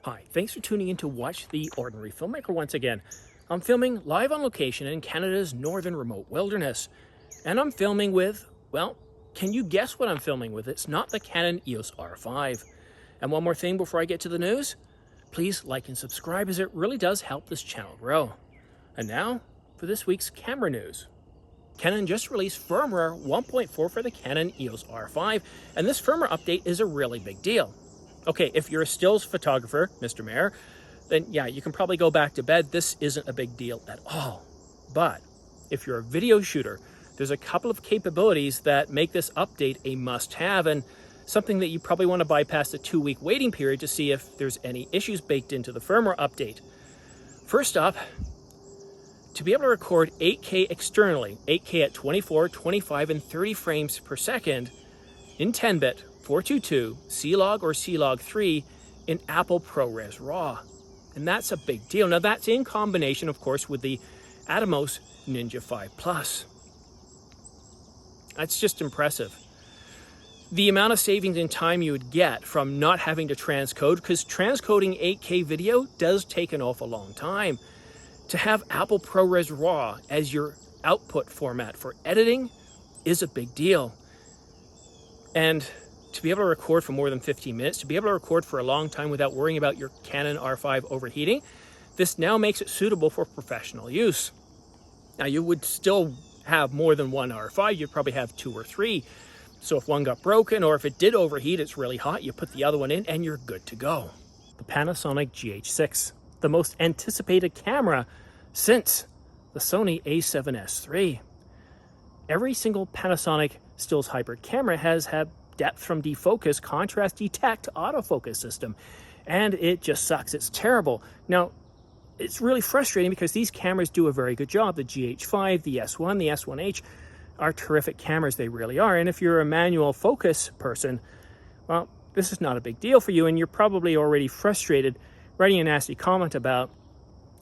Hi, thanks for tuning in to watch The Ordinary Filmmaker once again. I'm filming live on location in Canada's northern remote wilderness. And I'm filming with, well, can you guess what I'm filming with? It's not the Canon EOS R5. And one more thing before I get to the news, please like and subscribe as it really does help this channel grow. And now for this week's camera news. Canon just released firmware 1.4 for the Canon EOS R5, and this firmware update is a really big deal. Okay, if you're a stills photographer, Mr. Mayor, then yeah, you can probably go back to bed. This isn't a big deal at all. But if you're a video shooter, there's a couple of capabilities that make this update a must-have and something that you probably want to bypass the 2-week waiting period to see if there's any issues baked into the firmware update. First up, to be able to record 8K externally, 8K at 24, 25, and 30 frames per second in 10-bit, 422, C-Log or C-Log 3 in Apple ProRes RAW. And that's a big deal. Now that's in combination, of course, with the Atomos Ninja 5 Plus. That's just impressive. The amount of savings in time you would get from not having to transcode, because transcoding 8K video does take an awful long time. To have Apple ProRes RAW as your output format for editing is a big deal. And to be able to record for more than 15 minutes, to be able to record for a long time without worrying about your Canon R5 overheating, this now makes it suitable for professional use. Now you would still have more than one R5, you'd probably have 2 or 3. So if one got broken or if it did overheat, it's really hot, you put the other one in and you're good to go. The Panasonic GH6, the most anticipated camera since the Sony a7S III. Every single Panasonic stills hybrid camera has had depth from defocus, contrast detect, autofocus system, and it just sucks. It's terrible. Now, it's really frustrating because these cameras do a very good job. The GH5, the S1, the S1H are terrific cameras. They really are. And if you're a manual focus person, well, this is not a big deal for you, and you're probably already frustrated writing a nasty comment about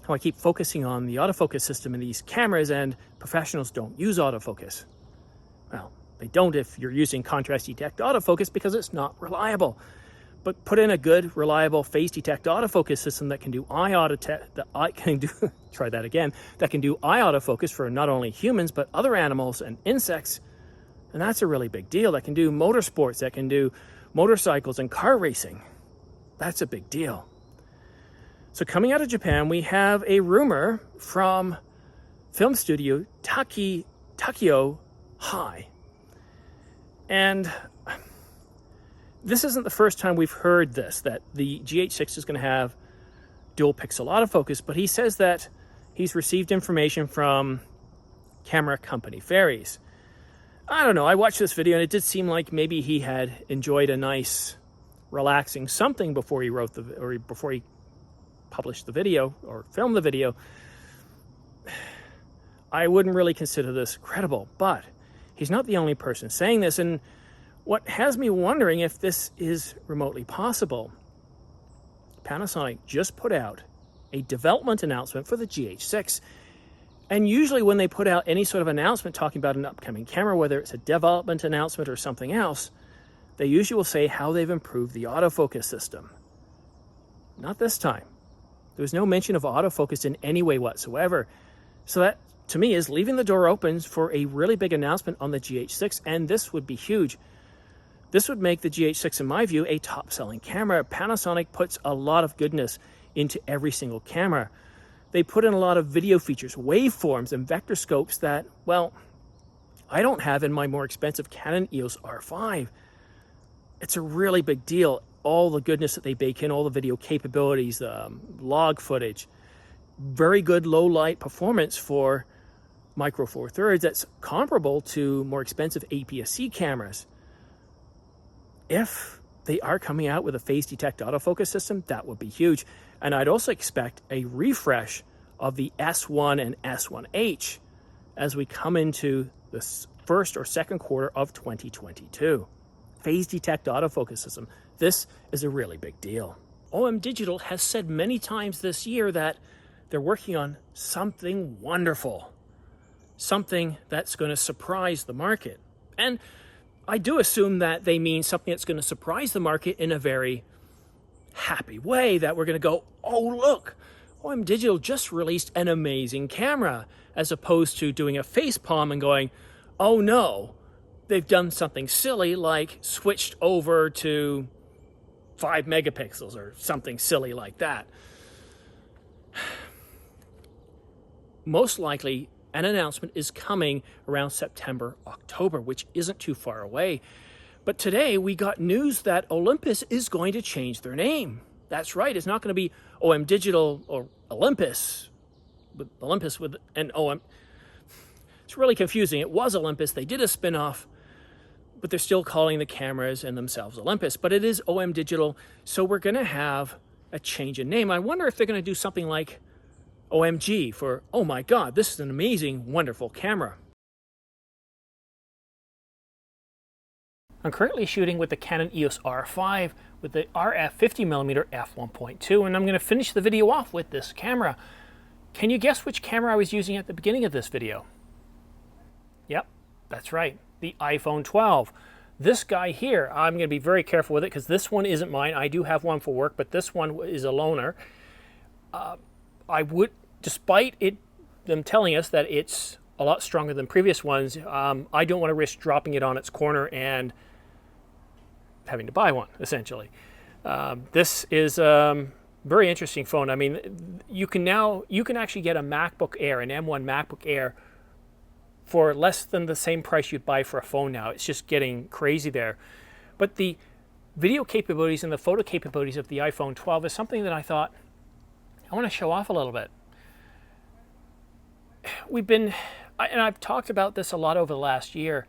how I keep focusing on the autofocus system in these cameras and professionals don't use autofocus. Well, they don't if you're using contrast detect autofocus because it's not reliable. But put in a good, reliable phase detect autofocus system that can do eye autofocus for not only humans but other animals and insects, and that's a really big deal. That can do motorsports, that can do motorcycles and car racing. That's a big deal. So coming out of Japan, we have a rumor from film studio Takio High. And this isn't the first time we've heard this, that the GH6 is going to have dual pixel autofocus, but he says that he's received information from camera company Fairies. I don't know, I watched this video and it did seem like maybe he had enjoyed a nice, relaxing something before he before he published the video or filmed the video. I wouldn't really consider this credible, but he's not the only person saying this, and what has me wondering if this is remotely possible. Panasonic just put out a development announcement for the GH6, and usually when they put out any sort of announcement talking about an upcoming camera, whether it's a development announcement or something else, they usually will say how they've improved the autofocus system. Not this time. There was no mention of autofocus in any way whatsoever. So that, to me, is leaving the door open for a really big announcement on the GH6, and this would be huge. This would make the GH6, in my view, a top-selling camera. Panasonic puts a lot of goodness into every single camera. They put in a lot of video features, waveforms, and vector scopes that, well, I don't have in my more expensive Canon EOS R5. It's a really big deal. All the goodness that they bake in, all the video capabilities, log footage, very good low light performance for Micro Four Thirds that's comparable to more expensive APS-C cameras. If they are coming out with a phase detect autofocus system, that would be huge. And I'd also expect a refresh of the S1 and S1H as we come into the first or second quarter of 2022. Phase detect autofocus system. This is a really big deal. OM Digital has said many times this year that they're working on something wonderful, something that's going to surprise the market. And I do assume that they mean something that's going to surprise the market in a very happy way that we're going to go, oh, look, OM Digital just released an amazing camera, as opposed to doing a facepalm and going, oh no, they've done something silly like switched over to 5 megapixels or something silly like that. Most likely, an announcement is coming around September, October, which isn't too far away. But today we got news that Olympus is going to change their name. That's right, it's not going to be OM Digital or Olympus with an OM. It's really confusing. It was Olympus, they did a spin-off, but they're still calling the cameras and themselves Olympus. But it is OM Digital, so we're going to have a change in name. I wonder if they're going to do something like OMG for, oh my God, this is an amazing, wonderful camera. I'm currently shooting with the Canon EOS R5 with the RF 50mm f1.2, and I'm going to finish the video off with this camera. Can you guess which camera I was using at the beginning of this video? Yep, that's right, the iPhone 12. This guy here, I'm going to be very careful with it because this one isn't mine. I do have one for work, but this one is a loaner. I would, despite them telling us that it's a lot stronger than previous ones, I don't want to risk dropping it on its corner and having to buy one, essentially. This is a very interesting phone. I mean, you can actually get a MacBook Air, an M1 MacBook Air, for less than the same price you'd buy for a phone now. It's just getting crazy there. But the video capabilities and the photo capabilities of the iPhone 12 is something that I thought I want to show off a little bit. And I've talked about this a lot over the last year.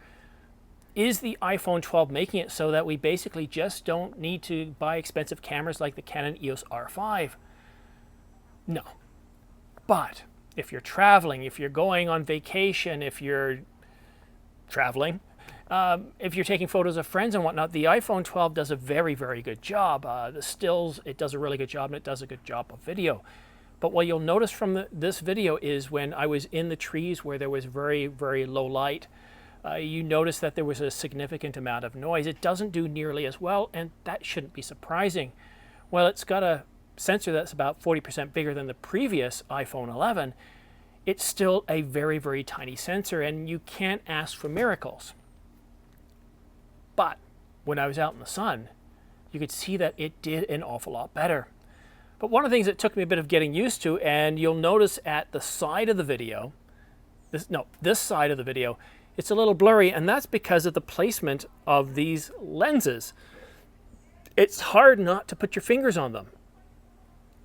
Is the iPhone 12 making it so that we basically just don't need to buy expensive cameras like the Canon EOS R5? No. But if you're traveling, if you're going on vacation, if you're traveling, if you're taking photos of friends and whatnot, the iPhone 12 does a very, very good job. The stills, it does a really good job, and it does a good job of video. But what you'll notice from this video is when I was in the trees where there was very, very low light, you notice that there was a significant amount of noise. It doesn't do nearly as well, and that shouldn't be surprising. Well, it's got a sensor that's about 40% bigger than the previous iPhone 11. It's still a very, very tiny sensor, and you can't ask for miracles. But when I was out in the sun, you could see that it did an awful lot better. But one of the things that took me a bit of getting used to, and you'll notice at the side of the video, this side of the video, it's a little blurry, and that's because of the placement of these lenses. It's hard not to put your fingers on them.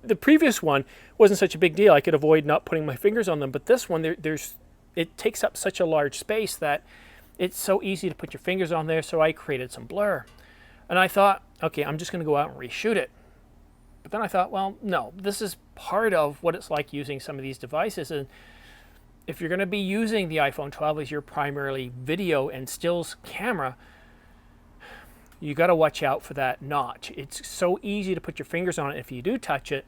The previous one wasn't such a big deal. I could avoid not putting my fingers on them, but this one, it takes up such a large space that it's so easy to put your fingers on there, so I created some blur. And I thought, okay, I'm just going to go out and reshoot it. But then I thought, well, no, this is part of what it's like using some of these devices. And if you're going to be using the iPhone 12 as your primarily video and stills camera, you got to watch out for that notch. It's so easy to put your fingers on it. If you do touch it,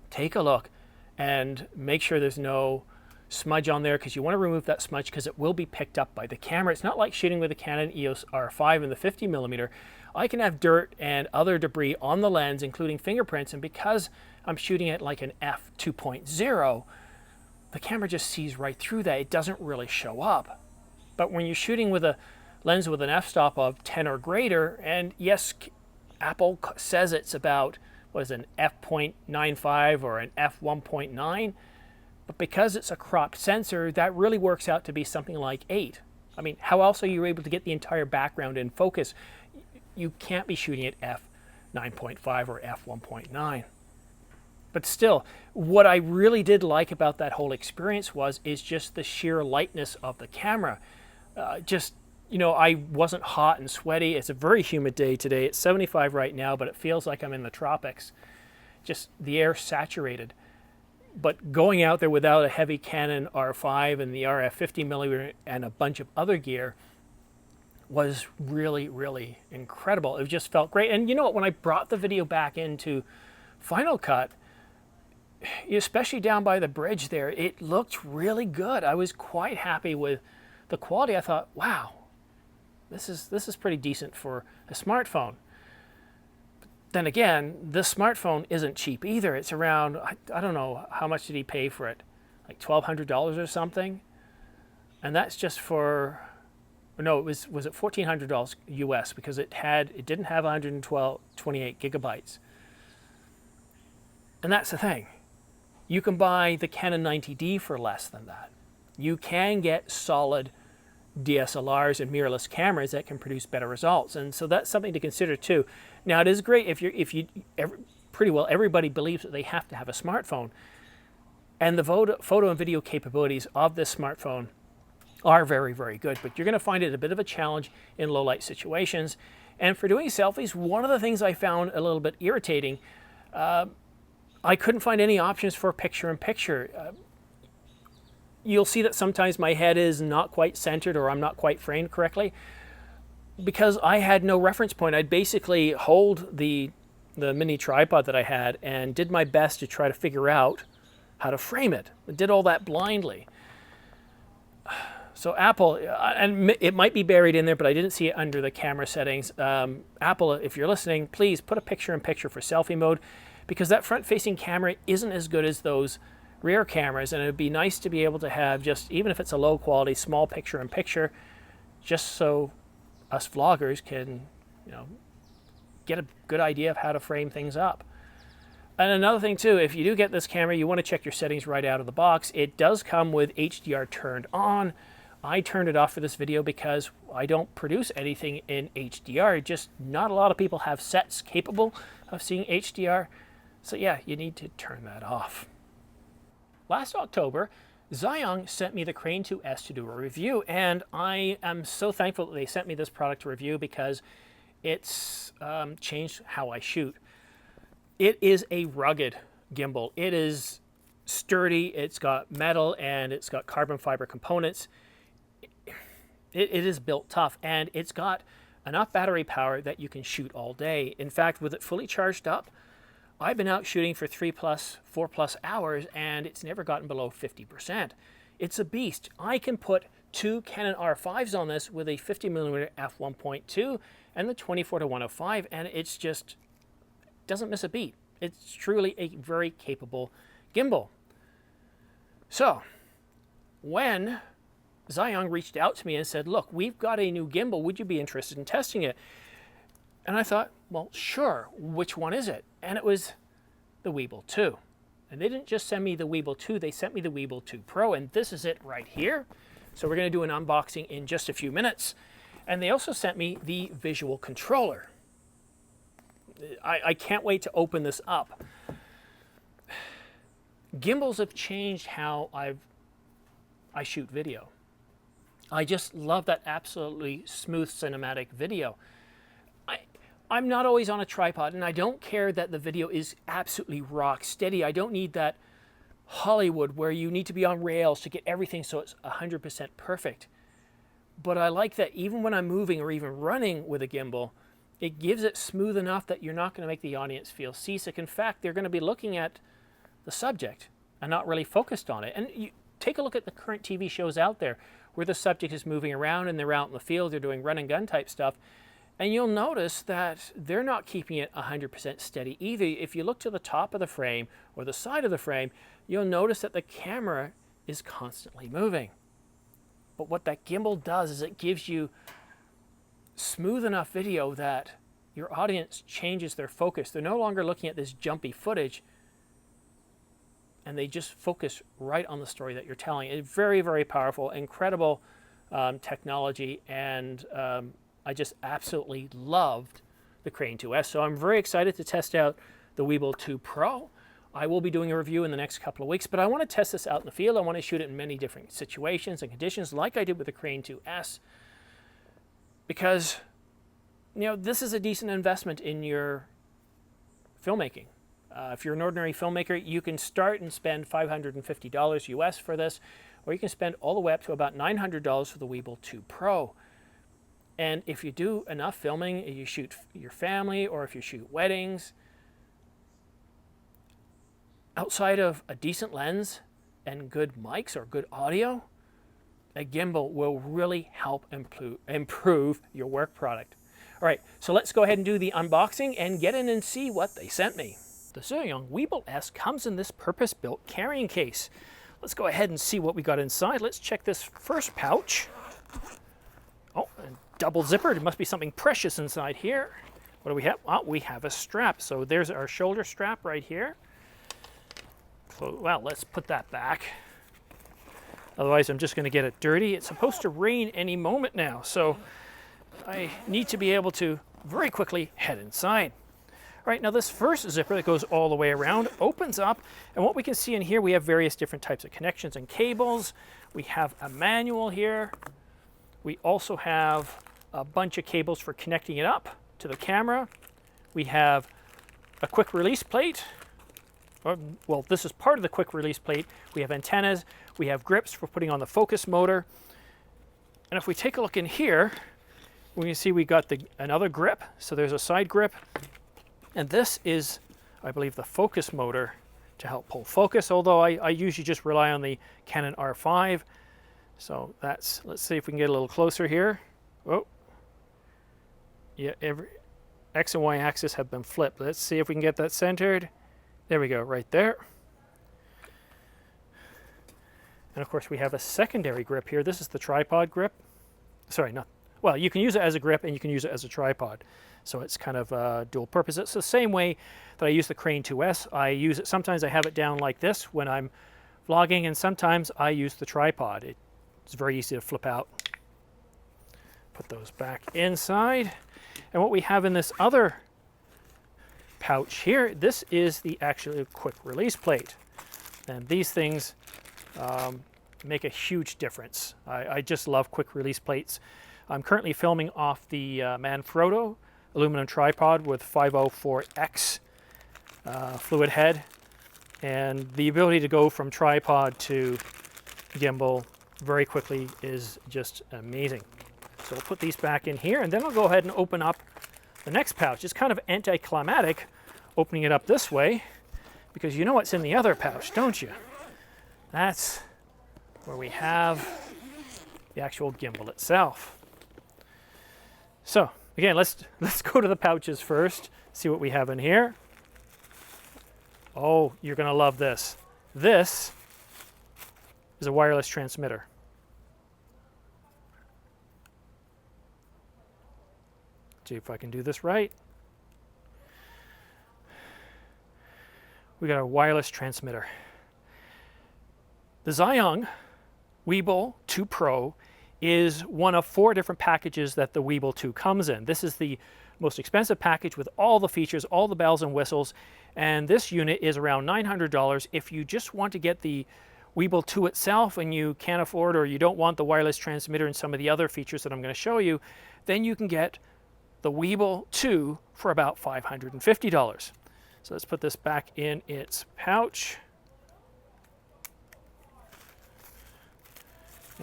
take a look and make sure there's no smudge on there, because you want to remove that smudge because it will be picked up by the camera. It's not like shooting with the Canon EOS R5 and the 50mm. I can have dirt and other debris on the lens, including fingerprints, and because I'm shooting at like an f2.0, the camera just sees right through that. It doesn't really show up. But when you're shooting with a lens with an f-stop of 10 or greater, and yes, Apple says it's about, what is it, an f.95 or an f1.9, but because it's a cropped sensor, that really works out to be something like 8. I mean, how else are you able to get the entire background in focus? You can't be shooting at f9.5 or f1.9. But still, what I really did like about that whole experience is just the sheer lightness of the camera. I wasn't hot and sweaty. It's a very humid day today. It's 75 right now, but it feels like I'm in the tropics. Just the air saturated. But going out there without a heavy Canon R5 and the RF 50mm and a bunch of other gear was really, really incredible. It just felt great. And you know what, when I brought the video back into Final Cut, especially down by the bridge there, it looked really good. I was quite happy with the quality. I thought, wow, this is pretty decent for a smartphone. then again, this smartphone isn't cheap either. It's around, I don't know, how much did he pay for it? Like $1,200 or something? And that's just for, no, was it $1,400 US, because it didn't have 128 gigabytes. And that's the thing. You can buy the Canon 90D for less than that. You can get solid DSLRs and mirrorless cameras that can produce better results, and so that's something to consider too. Now, it is great pretty well everybody believes that they have to have a smartphone, and the photo and video capabilities of this smartphone are very, very good, but you're going to find it a bit of a challenge in low light situations. And for doing selfies, one of the things I found a little bit irritating, I couldn't find any options for picture-in-picture. You'll see that sometimes my head is not quite centered, or I'm not quite framed correctly, because I had no reference point. I'd basically hold the mini tripod that I had and did my best to try to figure out how to frame it. I did all that blindly. So Apple, and it might be buried in there, but I didn't see it under the camera settings. Apple, if you're listening, please put a picture-in-picture for selfie mode, because that front-facing camera isn't as good as those rear cameras, and it would be nice to be able to have just, even if it's a low quality, small picture-in-picture, just so us vloggers can, get a good idea of how to frame things up. And another thing too, if you do get this camera, you want to check your settings right out of the box. It does come with HDR turned on. I turned it off for this video because I don't produce anything in HDR. Just not a lot of people have sets capable of seeing HDR. So yeah, you need to turn that off. Last October, Xiong sent me the Crane 2S to do a review, and I am so thankful that they sent me this product to review, because it's changed how I shoot. It is a rugged gimbal. It is sturdy, it's got metal, and it's got carbon fiber components. It is built tough, and it's got enough battery power that you can shoot all day. In fact, with it fully charged up, I've been out shooting for 4+ hours, and it's never gotten below 50%. It's a beast. I can put 2 Canon R5s on this with a 50mm f1.2 and the 24-105, and it's just doesn't miss a beat. It's truly a very capable gimbal. So, when Xiong reached out to me and said, look, we've got a new gimbal, would you be interested in testing it? And I thought, well, sure, which one is it? And it was the Weebill 2. And they didn't just send me the Weebill 2, they sent me the Weebill 2 Pro, and this is it right here. So we're going to do an unboxing in just a few minutes. And they also sent me the visual controller. I can't wait to open this up. Gimbals have changed how I shoot video. I just love that absolutely smooth cinematic video. I'm not always on a tripod, and I don't care that the video is absolutely rock steady. I don't need that Hollywood where you need to be on rails to get everything so it's 100% perfect. But I like that even when I'm moving or even running with a gimbal, it gives it smooth enough that you're not going to make the audience feel seasick. In fact, they're going to be looking at the subject and not really focused on it. And you take a look at the current TV shows out there where the subject is moving around and they're out in the field, they're doing run and gun type stuff. And you'll notice that they're not keeping it 100% steady either. If you look to the top of the frame or the side of the frame, you'll notice that the camera is constantly moving. But what that gimbal does is it gives you smooth enough video that your audience changes their focus. They're no longer looking at this jumpy footage, and they just focus right on the story that you're telling. It's very, very powerful, incredible technology, and I just absolutely loved the Crane 2S. So I'm very excited to test out the Weebill 2 Pro. I will be doing a review in the next couple of weeks, but I want to test this out in the field. I want to shoot it in many different situations and conditions like I did with the Crane 2S, because this is a decent investment in your filmmaking. If you're an ordinary filmmaker, you can start and spend $550 US for this, or you can spend all the way up to about $900 for the Weebill 2 Pro. And if you do enough filming, if you shoot your family or if you shoot weddings, outside of a decent lens and good mics or good audio, a gimbal will really help improve your work product. All All right, so let's go ahead and do the unboxing and get in and see what they sent me. The Zhiyong Weebill S comes in this purpose-built carrying case. Let's go ahead and see what we got inside. Let's check this first pouch. Oh, a double zipper. There must be something precious inside here. What do we have? Oh, we have a strap. So there's our shoulder strap right here. Well, let's put that back. Otherwise, I'm just going to get it dirty. It's supposed to rain any moment now, so I need to be able to very quickly head inside. All right, now this first zipper that goes all the way around opens up, and what we can see in here, we have various different types of connections and cables. We have a manual here. We also have a bunch of cables for connecting it up to the camera. We have a quick release plate. Well, this is part of the quick release plate. We have antennas. We have grips for putting on the focus motor. And if we take a look in here, we can see we got another grip. So there's a side grip. And this is, I believe, the focus motor to help pull focus, although I usually just rely on the Canon R5. So let's see if we can get a little closer here. Oh, yeah, every X and Y axis have been flipped. Let's see if we can get that centered. There we go, right there. And of course we have a secondary grip here. This is the tripod grip. Sorry, well, you can use it as a grip and you can use it as a tripod. So it's kind of dual purpose. It's the same way that I use the Crane 2S. I use it, sometimes I have it down like this when I'm vlogging, and sometimes I use the tripod. It's very easy to flip out. Put those back inside. And what we have in this other pouch here, this is the actual quick release plate. And these things make a huge difference. I just love quick release plates. I'm currently filming off the Manfrotto aluminum tripod with 504X fluid head, and the ability to go from tripod to gimbal very quickly is just amazing. So we'll put these back in here, and then I'll go ahead and open up the next pouch. It's kind of anticlimactic opening it up this way, because you know what's in the other pouch, don't you? That's where we have the actual gimbal itself. So again, let's go to the pouches first, see what we have in here. Oh, you're going to love this. This is a wireless transmitter. See if I can do this right. We got a wireless transmitter. The Zhiyong Weebill 2 Pro is one of 4 different packages that the Weebill 2 comes in. This is the most expensive package with all the features, all the bells and whistles, and this unit is around $900. If you just want to get the Weebill 2 itself and you can't afford, or you don't want the wireless transmitter and some of the other features that I'm going to show you, then you can get the Weebill 2 for about $550. So let's put this back in its pouch.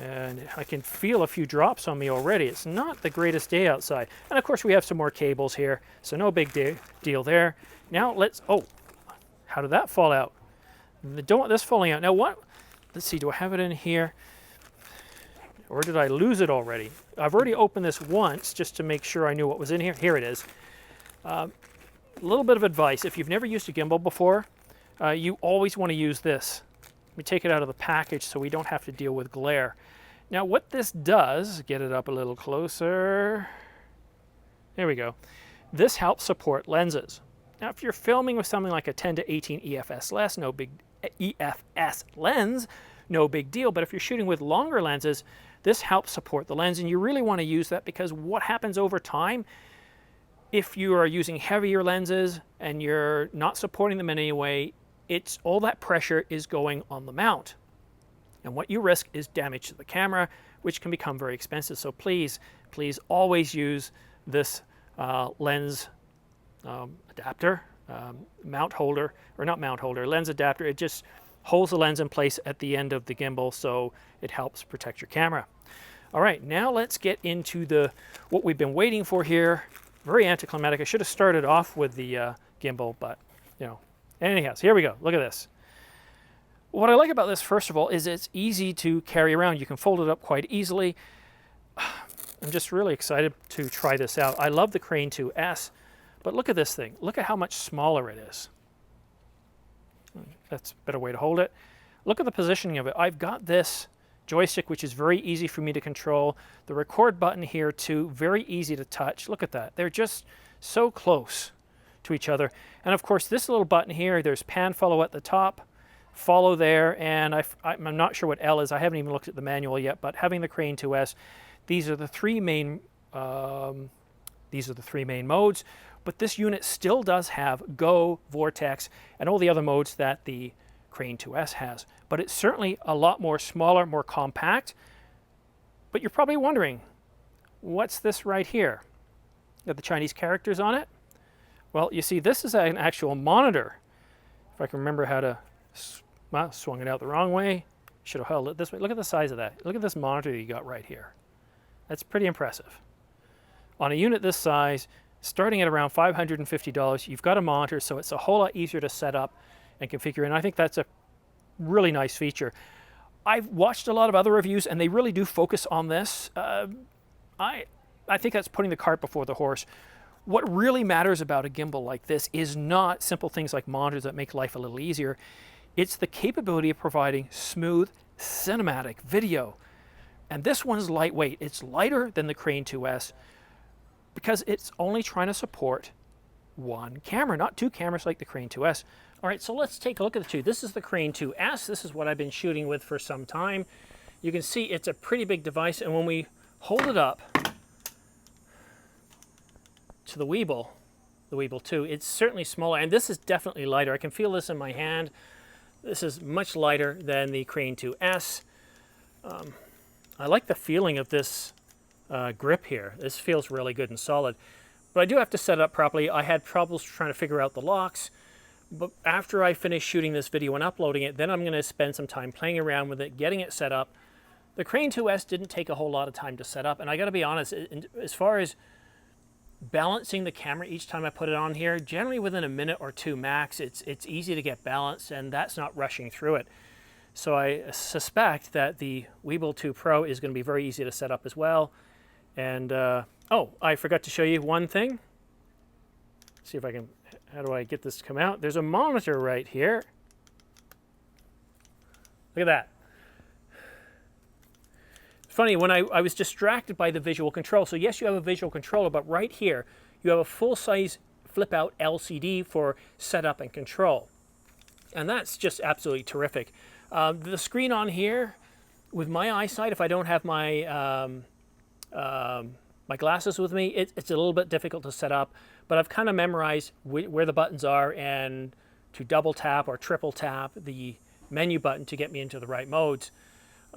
And I can feel a few drops on me already. It's not the greatest day outside. And of course we have some more cables here, so no big deal there. Now oh, how did that fall out? Don't want this falling out. Now what? Let's see, do I have it in here? Or did I lose it already? I've already opened this once just to make sure I knew what was in here. Here it is. A little bit of advice. If you've never used a gimbal before, you always want to use this. Let me take it out of the package so we don't have to deal with glare. Now what this does, get it up a little closer. There we go. This helps support lenses. Now if you're filming with something like a 10 to 18 EFS lens, no big deal. But if you're shooting with longer lenses, this helps support the lens, and you really want to use that, because what happens over time, if you are using heavier lenses and you're not supporting them in any way, all that pressure is going on the mount. And what you risk is damage to the camera, which can become very expensive. So please, please always use this lens adapter, mount holder, or not mount holder, lens adapter. It just holds the lens in place at the end of the gimbal, so it helps protect your camera. All right, now let's get into what we've been waiting for here. Very anticlimactic. I should have started off with the gimbal, but you know. Anyhow, here we go. Look at this. What I like about this, first of all, is it's easy to carry around. You can fold it up quite easily. I'm just really excited to try this out. I love the Crane 2S, but look at this thing. Look at how much smaller it is. That's a better way to hold it. Look at the positioning of it. I've got this joystick, which is very easy for me to control. The record button here too, very easy to touch. Look at that. They're just so close to each other. And of course, this little button here, there's pan follow at the top, follow there, and I'm not sure what L is. I haven't even looked at the manual yet, but having the Crane 2S, these are the three main modes. But this unit still does have Go, Vortex, and all the other modes that the Crane 2S has. But it's certainly a lot more smaller, more compact. But you're probably wondering, what's this right here? Got the Chinese characters on it? Well, you see, this is an actual monitor. If I can remember how to, well, swung it out the wrong way. Should have held it this way. Look at the size of that. Look at this monitor you got right here. That's pretty impressive. On a unit this size, starting at around $550, you've got a monitor, so it's a whole lot easier to set up and configure, and I think that's a really nice feature. I've watched a lot of other reviews, and they really do focus on this. I think that's putting the cart before the horse. What really matters about a gimbal like this is not simple things like monitors that make life a little easier. It's the capability of providing smooth, cinematic video. And this one is lightweight. It's lighter than the Crane 2S because it's only trying to support one camera, not two cameras like the Crane 2S. All right, so let's take a look at the two. This is the Crane 2S. This is what I've been shooting with for some time. You can see it's a pretty big device, and when we hold it up to the Weebill 2, it's certainly smaller, and this is definitely lighter. I can feel this in my hand. This is much lighter than the Crane 2S. I like the feeling of this grip here. This feels really good and solid. But I do have to set it up properly. I had troubles trying to figure out the locks. But after I finish shooting this video and uploading it, then I'm going to spend some time playing around with it, getting it set up. The Crane 2S didn't take a whole lot of time to set up. And I got to be honest, as far as balancing the camera each time I put it on here, generally within a minute or two max, it's easy to get balanced, and that's not rushing through it. So I suspect that the Weebill 2 Pro is going to be very easy to set up as well. And, oh, I forgot to show you one thing. Let's see if I can, how do I get this to come out? There's a monitor right here. Look at that. It's funny, when I was distracted by the visual control. So yes, you have a visual controller, but right here, you have a full-size flip-out LCD for setup and control. And that's just absolutely terrific. The screen on here, with my eyesight, if I don't have my my glasses with me, it's a little bit difficult to set up, but I've kind of memorized where the buttons are and to double tap or triple tap the menu button to get me into the right modes.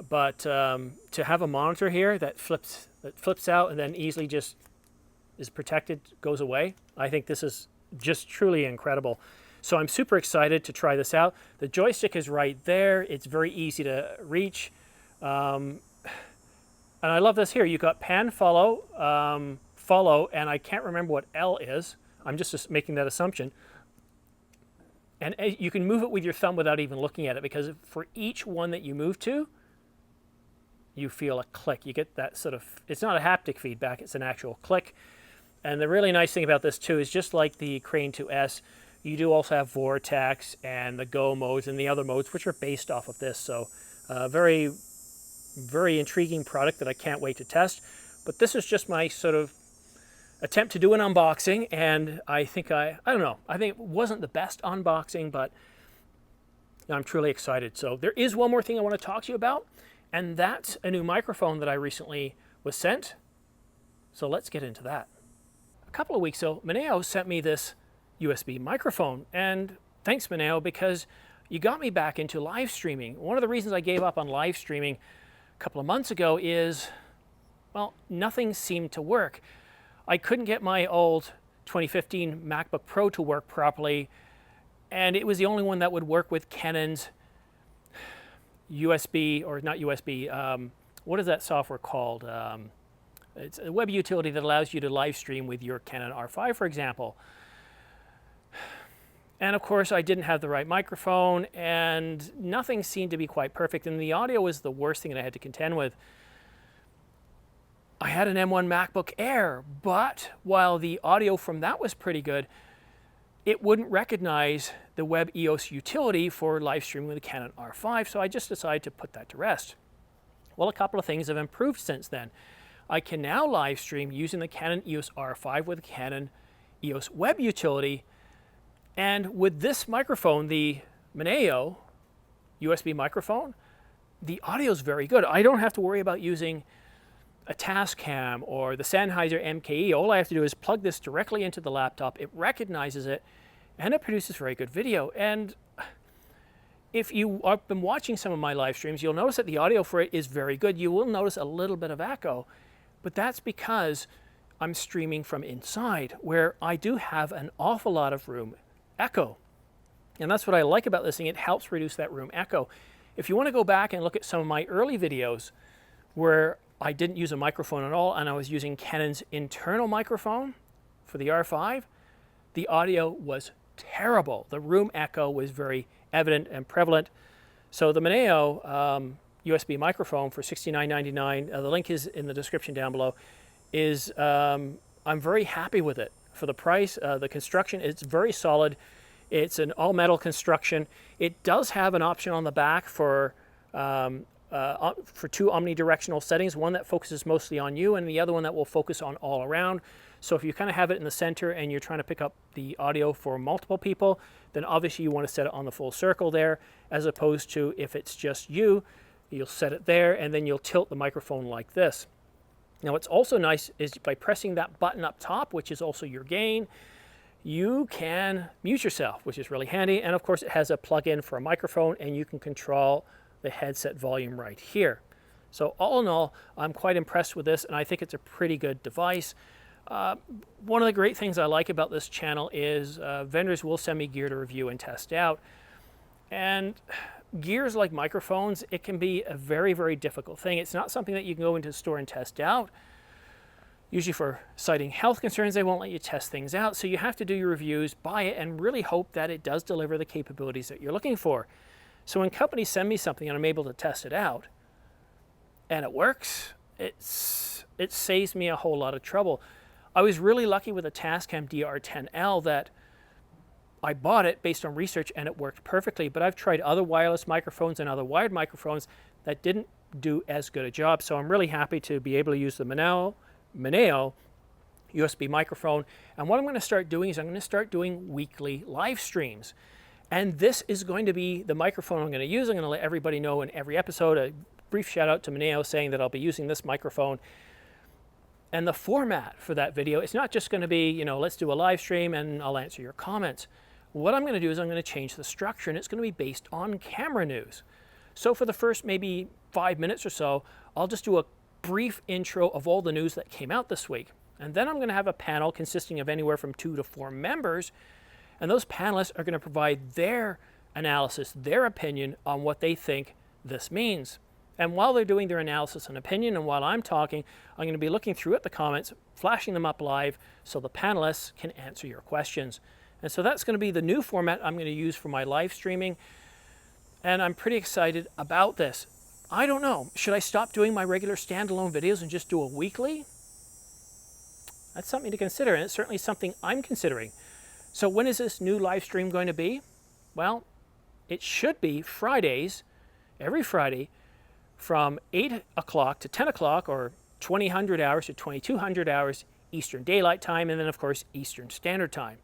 But to have a monitor here that flips out and then easily just is protected, goes away, I think this is just truly incredible. So I'm super excited to try this out. The joystick is right there. It's very easy to reach. And I love this here. You've got pan follow, and I can't remember what L is. I'm just making that assumption. And you can move it with your thumb without even looking at it, because for each one that you move to, you feel a click. You get that sort of, it's not a haptic feedback, it's an actual click. And the really nice thing about this too is just like the Crane 2S, you do also have Vortex and the Go modes and the other modes, which are based off of this. So very, very intriguing product that I can't wait to test. But this is just my sort of attempt to do an unboxing, and I think I don't know, I think it wasn't the best unboxing, but I'm truly excited. So there is one more thing I want to talk to you about, and that's a new microphone that I recently was sent. So let's get into that. A couple of weeks ago, Maono sent me this USB microphone, and thanks Maono, because you got me back into live streaming. One of the reasons I gave up on live streaming a couple of months ago is, well, nothing seemed to work. I couldn't get my old 2015 MacBook Pro to work properly, and it was the only one that would work with Canon's USB, or not USB, what is that software called? It's a web utility that allows you to live stream with your Canon R5, for example. And of course, I didn't have the right microphone, and nothing seemed to be quite perfect, and the audio was the worst thing that I had to contend with. I had an M1 MacBook Air, but while the audio from that was pretty good, it wouldn't recognize the Web EOS utility for live streaming with a Canon R5, so I just decided to put that to rest. Well, a couple of things have improved since then. I can now live stream using the Canon EOS R5 with a Canon EOS Web utility, and with this microphone, the Maono USB microphone, the audio is very good. I don't have to worry about using a Tascam or the Sennheiser MKE. All I have to do is plug this directly into the laptop. It recognizes it, and it produces very good video. And if you have been watching some of my live streams, you'll notice that the audio for it is very good. You will notice a little bit of echo, but that's because I'm streaming from inside, where I do have an awful lot of room echo. And that's what I like about this thing. It helps reduce that room echo. If you want to go back and look at some of my early videos where I didn't use a microphone at all and I was using Canon's internal microphone for the R5, the audio was terrible. The room echo was very evident and prevalent. So the Maono USB microphone for $69.99, the link is in the description down below, is I'm very happy with it. For the price, the construction, it's very solid. It's an all-metal construction. It does have an option on the back for two omnidirectional settings, one that focuses mostly on you and the other one that will focus on all around. So if you kind of have it in the center and you're trying to pick up the audio for multiple people, then obviously you want to set it on the full circle there, as opposed to if it's just you, you'll set it there and then you'll tilt the microphone like this. Now what's also nice is by pressing that button up top, which is also your gain, you can mute yourself, which is really handy. And of course it has a plug-in for a microphone and you can control the headset volume right here. So all in all, I'm quite impressed with this and I think it's a pretty good device. One of the great things I like about this channel is vendors will send me gear to review and test out. And gears like microphones, it can be a very, very difficult thing. It's not something that you can go into the store and test out. Usually for citing health concerns, they won't let you test things out. So you have to do your reviews, buy it, and really hope that it does deliver the capabilities that you're looking for. So when companies send me something and I'm able to test it out, and it works, it saves me a whole lot of trouble. I was really lucky with a Tascam DR10L that I bought it based on research and it worked perfectly, but I've tried other wireless microphones and other wired microphones that didn't do as good a job. So I'm really happy to be able to use the Maono USB microphone. And what I'm going to start doing is I'm going to start doing weekly live streams. And this is going to be the microphone I'm going to use. I'm going to let everybody know in every episode. A brief shout out to Maono saying that I'll be using this microphone. And the format for that video, it's not just going to be, let's do a live stream and I'll answer your comments. What I'm going to do is I'm going to change the structure and it's going to be based on camera news. So for the first maybe 5 minutes or so, I'll just do a brief intro of all the news that came out this week. And then I'm going to have a panel consisting of anywhere from 2 to 4 members. And those panelists are going to provide their analysis, their opinion on what they think this means. And while they're doing their analysis and opinion, and while I'm talking, I'm going to be looking through at the comments, flashing them up live so the panelists can answer your questions. And so that's going to be the new format I'm going to use for my live streaming. And I'm pretty excited about this. I don't know. Should I stop doing my regular standalone videos and just do a weekly? That's something to consider, and it's certainly something I'm considering. So when is this new live stream going to be? Well, it should be Fridays, every Friday, from 8 o'clock to 10 o'clock, or 2000 hours to 2200 hours Eastern Daylight Time, and then of course Eastern Standard Time.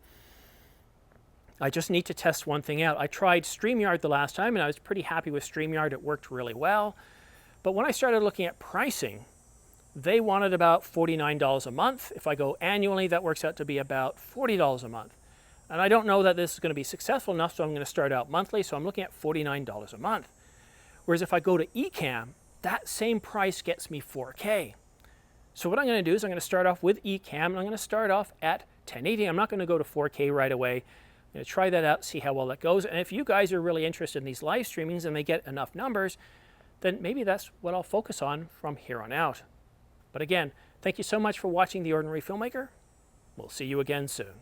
I just need to test one thing out. I tried StreamYard the last time and I was pretty happy with StreamYard. It worked really well. But when I started looking at pricing, they wanted about $49 a month. If I go annually, that works out to be about $40 a month. And I don't know that this is going to be successful enough, so I'm going to start out monthly. So I'm looking at $49 a month. Whereas if I go to Ecamm, that same price gets me 4K. So what I'm going to do is I'm going to start off with Ecamm, and I'm going to start off at 1080. I'm not going to go to 4K right away. I'm going to try that out, see how well that goes. And if you guys are really interested in these live streamings and they get enough numbers, then maybe that's what I'll focus on from here on out. But again, thank you so much for watching The Ordinary Filmmaker. We'll see you again soon.